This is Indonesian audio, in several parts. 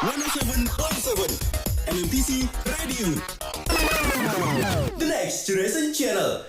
107.7 MMTC Radio. The Next Generation Channel.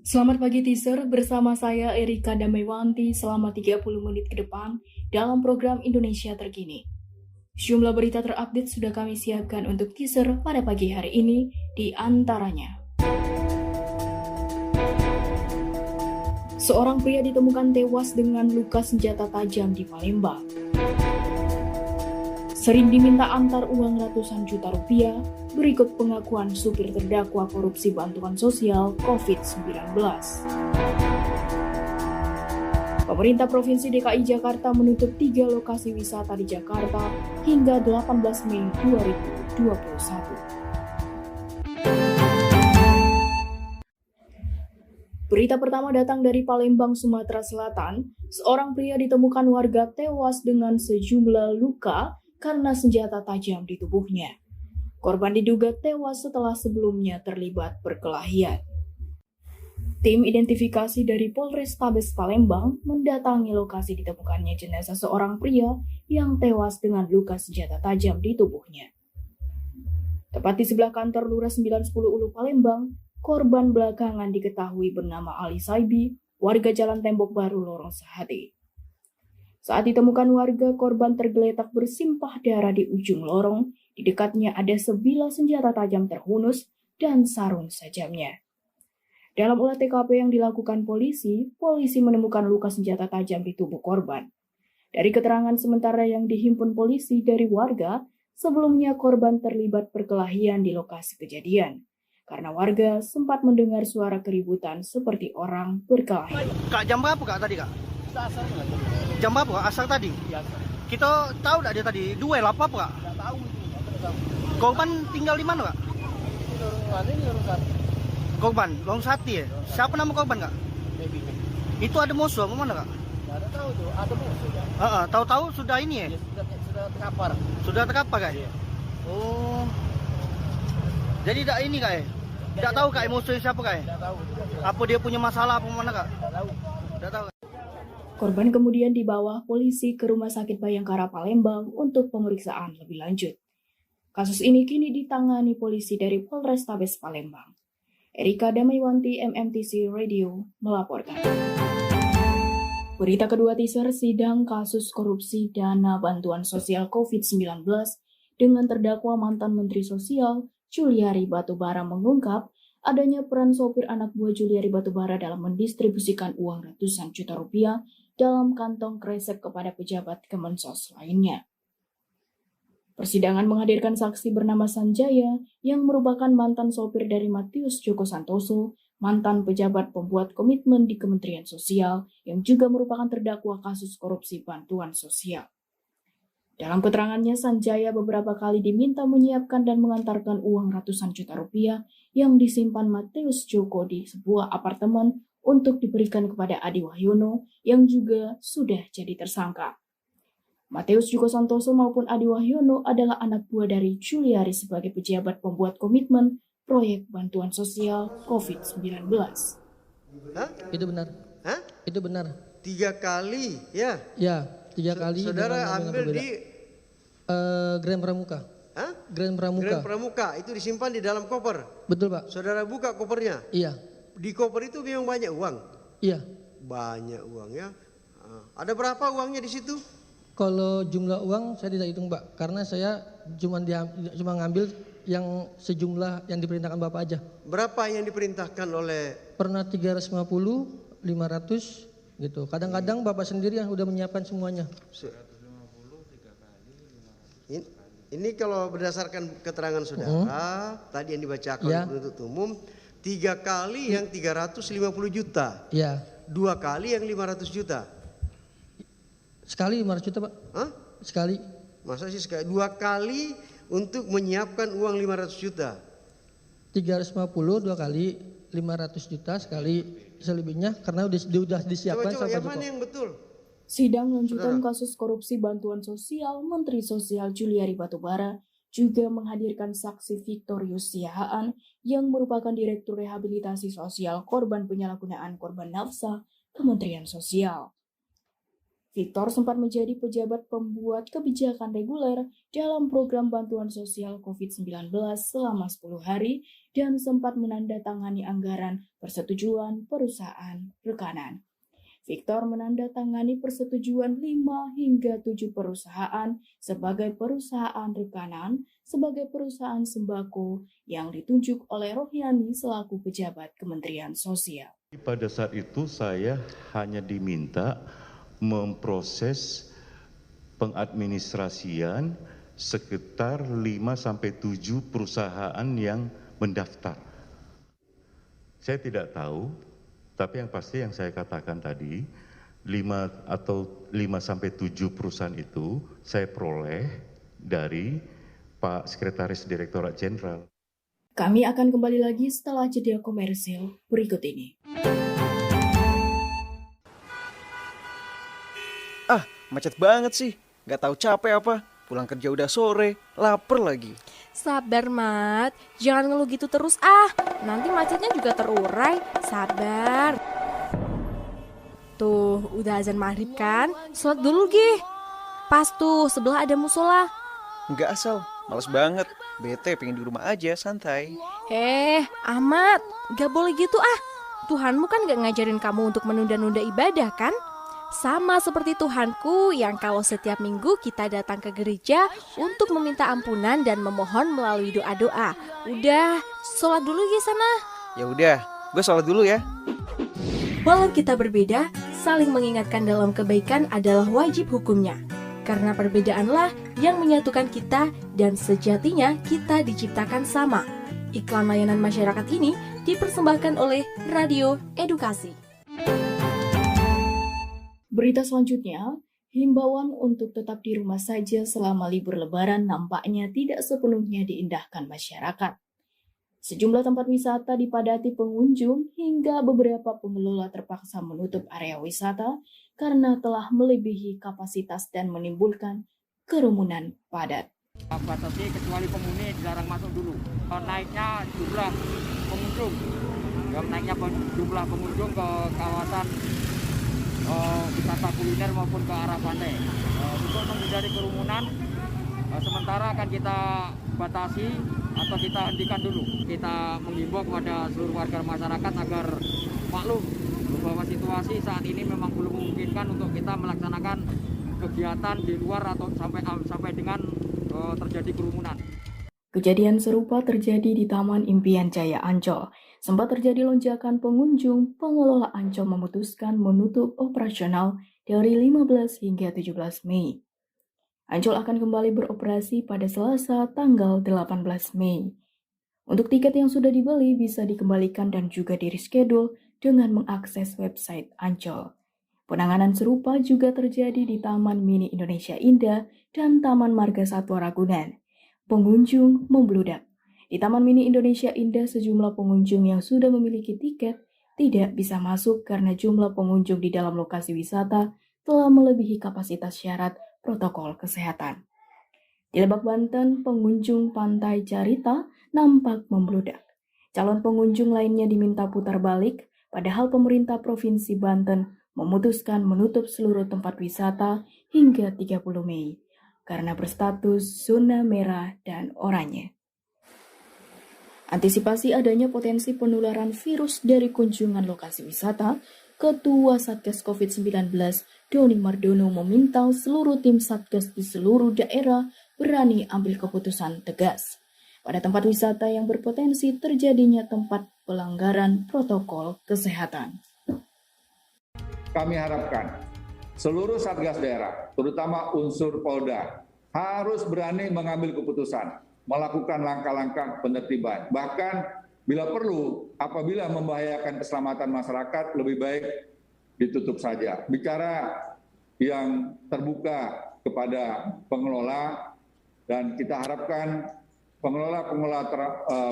Selamat pagi teaser, bersama saya Erika Damaiwanti selama 30 menit ke depan dalam program Indonesia Terkini. Jumlah berita terupdate sudah kami siapkan untuk teaser pada pagi hari ini, di antaranya. Seorang pria ditemukan tewas dengan luka senjata tajam di Palembang. Sering diminta antar uang ratusan juta rupiah, berikut pengakuan supir terdakwa korupsi bantuan sosial COVID-19. Pemerintah Provinsi DKI Jakarta menutup 3 lokasi wisata di Jakarta hingga 18 Mei 2021. Berita pertama datang dari Palembang, Sumatera Selatan. Seorang pria ditemukan warga tewas dengan sejumlah luka karena senjata tajam di tubuhnya. Korban diduga tewas setelah sebelumnya terlibat perkelahian. Tim identifikasi dari Polrestabes Palembang mendatangi lokasi ditemukannya jenazah seorang pria yang tewas dengan luka senjata tajam di tubuhnya. Tepat di sebelah kantor Lurah 910 Ulu Palembang, korban belakangan diketahui bernama Ali Saibi, warga Jalan Tembok Baru, Lorong Sahati. Saat ditemukan warga, korban tergeletak bersimpah darah di ujung lorong. Di dekatnya ada sebilah senjata tajam terhunus dan sarung sajamnya. Dalam olah TKP yang dilakukan polisi menemukan luka senjata tajam di tubuh korban. Dari keterangan sementara yang dihimpun polisi dari warga, sebelumnya korban terlibat perkelahian di lokasi kejadian. Karena warga sempat mendengar suara keributan seperti orang berkelahi. Kak, jam berapa Kak tadi Kak? Jam berapa Kak? Asar tadi? Kita tahu tak dia tadi? Duel apa Kak? Tidak tahu itu. Korban tinggal di mana Kak? Ini lorong Korban, Lorong Sati ya? Siapa nama korban Kak? Baby. Itu ada musuh apa mana Kak? Tidak tahu tuh, ada musuh ya. Tahu-tahu sudah ini ya? Dia sudah terkapar. Sudah terkapar Kak? Iya. Oh. Jadi tidak ini Kak ya? Tidak tahu Kak musuhnya siapa Kak ya? Tidak tahu. Apa dia punya masalah apa mana Kak? Tidak tahu. Tidak tahu. Korban kemudian dibawa polisi ke Rumah Sakit Bayangkara Palembang untuk pemeriksaan lebih lanjut. Kasus ini kini ditangani polisi dari Polrestabes Palembang. Erika Damaiwanti, MMTC Radio, melaporkan. Berita kedua teaser, sidang kasus korupsi dana bantuan sosial COVID-19 dengan terdakwa mantan Menteri Sosial Juliari Batubara mengungkap adanya peran sopir anak buah Juliari Batubara dalam mendistribusikan uang ratusan juta rupiah dalam kantong kresek kepada pejabat Kemensos lainnya. Persidangan menghadirkan saksi bernama Sanjaya yang merupakan mantan sopir dari Matius Joko Santoso, mantan pejabat pembuat komitmen di Kementerian Sosial yang juga merupakan terdakwa kasus korupsi bantuan sosial. Dalam keterangannya, Sanjaya beberapa kali diminta menyiapkan dan mengantarkan uang ratusan juta rupiah yang disimpan Matius Joko di sebuah apartemen untuk diberikan kepada Adi Wahyono yang juga sudah jadi tersangka. Matius Joko Santoso maupun Adi Wahyono adalah anak buah dari Juliari sebagai pejabat pembuat komitmen proyek bantuan sosial COVID-19. Hah? Itu benar. Hah? Itu benar. 3 kali ya? Ya, 3 kali. Saudara ambil di Grand Pramuka. Hah? Grand Pramuka. Grand Pramuka, itu disimpan di dalam koper. Betul Pak. Saudara buka kopernya. Iya. Di koper itu memang banyak uang. Iya. Banyak uang ya. Ada berapa uangnya di situ? Kalau jumlah uang saya tidak hitung Pak, karena saya cuma ngambil yang sejumlah yang diperintahkan Bapak aja. Berapa yang diperintahkan oleh? Pernah 350, 500 gitu. Kadang-kadang Bapak sendiri yang sudah menyiapkan semuanya. Ini kalau berdasarkan keterangan saudara, tadi yang dibacakan oleh penuntut umum, 3 kali yang 350 juta. Iya. 2 kali yang 500 juta. Sekali 500 juta Pak. Hah? Sekali. Masa sih sekali? 2 kali untuk menyiapkan uang 500 juta. 350 2 kali, 500 juta sekali, selebihnya karena udah disiapkan. Coba yang mana yang betul? Sidang lanjutan kasus korupsi bantuan sosial Menteri Sosial Juliari Batubara juga menghadirkan saksi Victorius Siahaan yang merupakan Direktur Rehabilitasi Sosial Korban Penyalahgunaan Korban Nafsa Kementerian Sosial. Victor sempat menjadi pejabat pembuat kebijakan reguler dalam program bantuan sosial COVID-19 selama 10 hari dan sempat menandatangani anggaran persetujuan perusahaan rekanan. Victor menandatangani persetujuan 5 hingga 7 perusahaan sebagai perusahaan rekanan sebagai perusahaan sembako yang ditunjuk oleh Rohiani selaku pejabat Kementerian Sosial. Pada saat itu saya hanya diminta memproses pengadministrasian sekitar 5-7 perusahaan yang mendaftar. Saya tidak tahu, tapi yang pasti yang saya katakan tadi, 5-7 perusahaan itu saya peroleh dari Pak Sekretaris Direktorat Jenderal. Kami akan kembali lagi setelah jeda komersil berikut ini. Macet banget sih, gak tahu capek apa. Pulang kerja udah sore, lapar lagi. Sabar, Mat. Jangan ngeluh gitu terus nanti macetnya juga terurai. Sabar. Tuh, udah azan maghrib kan? Sholat dulu, Gih. Pas tuh, sebelah ada musola. Nggak asal, males banget. Bete pengen di rumah aja, santai. Ahmad, gak boleh gitu Tuhanmu kan gak ngajarin kamu untuk menunda-nunda ibadah kan? Sama seperti Tuhanku yang kalau setiap minggu kita datang ke gereja untuk meminta ampunan dan memohon melalui doa-doa. Udah, sholat dulu ya sana. Ya udah, gue sholat dulu ya. Walau kita berbeda, saling mengingatkan dalam kebaikan adalah wajib hukumnya. Karena perbedaanlah yang menyatukan kita dan sejatinya kita diciptakan sama. Iklan layanan masyarakat ini dipersembahkan oleh Radio Edukasi. Berita selanjutnya, himbauan untuk tetap di rumah saja selama libur Lebaran nampaknya tidak sepenuhnya diindahkan masyarakat. Sejumlah tempat wisata dipadati pengunjung hingga beberapa pengelola terpaksa menutup area wisata karena telah melebihi kapasitas dan menimbulkan kerumunan padat. Batasi kecuali penghuni dilarang masuk dulu. Naiknya jumlah pengunjung, jumlah pengunjung ke kawasan wisata kuliner maupun ke arah pantai. Untuk menghindari kerumunan, sementara akan kita batasi atau kita hentikan dulu. Kita menghimbau kepada seluruh warga masyarakat agar maklum bahwa situasi saat ini memang belum memungkinkan untuk kita melaksanakan kegiatan di luar atau sampai dengan terjadi kerumunan. Kejadian serupa terjadi di Taman Impian Jaya Ancol. Sempat terjadi lonjakan pengunjung, pengelola Ancol memutuskan menutup operasional dari 15 hingga 17 Mei. Ancol akan kembali beroperasi pada Selasa tanggal 18 Mei. Untuk tiket yang sudah dibeli bisa dikembalikan dan juga di-reschedule dengan mengakses website Ancol. Penanganan serupa juga terjadi di Taman Mini Indonesia Indah dan Taman Marga Satwa Ragunan. Pengunjung membludak. Di Taman Mini Indonesia Indah, sejumlah pengunjung yang sudah memiliki tiket tidak bisa masuk karena jumlah pengunjung di dalam lokasi wisata telah melebihi kapasitas syarat protokol kesehatan. Di Lebak, Banten, pengunjung Pantai Carita nampak membludak. Calon pengunjung lainnya diminta putar balik, padahal pemerintah Provinsi Banten memutuskan menutup seluruh tempat wisata hingga 30 Mei karena berstatus zona merah dan oranye. Antisipasi adanya potensi penularan virus dari kunjungan lokasi wisata, Ketua Satgas COVID-19 Doni Mardono meminta seluruh tim Satgas di seluruh daerah berani ambil keputusan tegas pada tempat wisata yang berpotensi terjadinya tempat pelanggaran protokol kesehatan. Kami harapkan seluruh Satgas daerah, terutama unsur Polda, harus berani mengambil keputusan, melakukan langkah-langkah penertiban. Bahkan bila perlu, apabila membahayakan keselamatan masyarakat, lebih baik ditutup saja. Bicara yang terbuka kepada pengelola, dan kita harapkan pengelola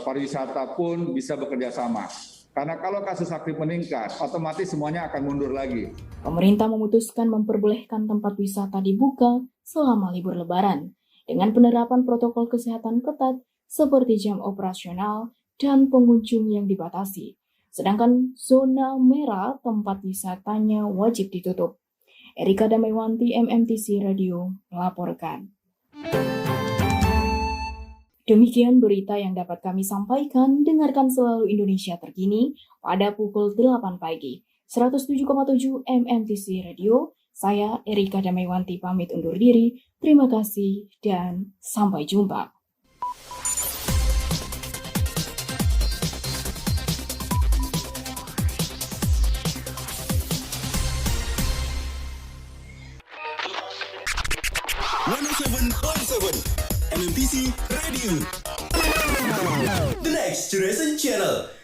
pariwisata pun bisa bekerja sama. Karena kalau kasus aktif meningkat, otomatis semuanya akan mundur lagi. Pemerintah memutuskan memperbolehkan tempat wisata dibuka selama libur Lebaran. dengan penerapan protokol kesehatan ketat seperti jam operasional dan pengunjung yang dibatasi. Sedangkan zona merah tempat wisatanya wajib ditutup. Erika Damaiwanti, MMTC Radio, melaporkan. Demikian berita yang dapat kami sampaikan. Dengarkan selalu Indonesia Terkini pada pukul 8 pagi. 107,7 MMTC Radio. Saya Erika Damaiwanti pamit undur diri. Terima kasih dan sampai jumpa. MMTC Radio. The Next Generation Channel.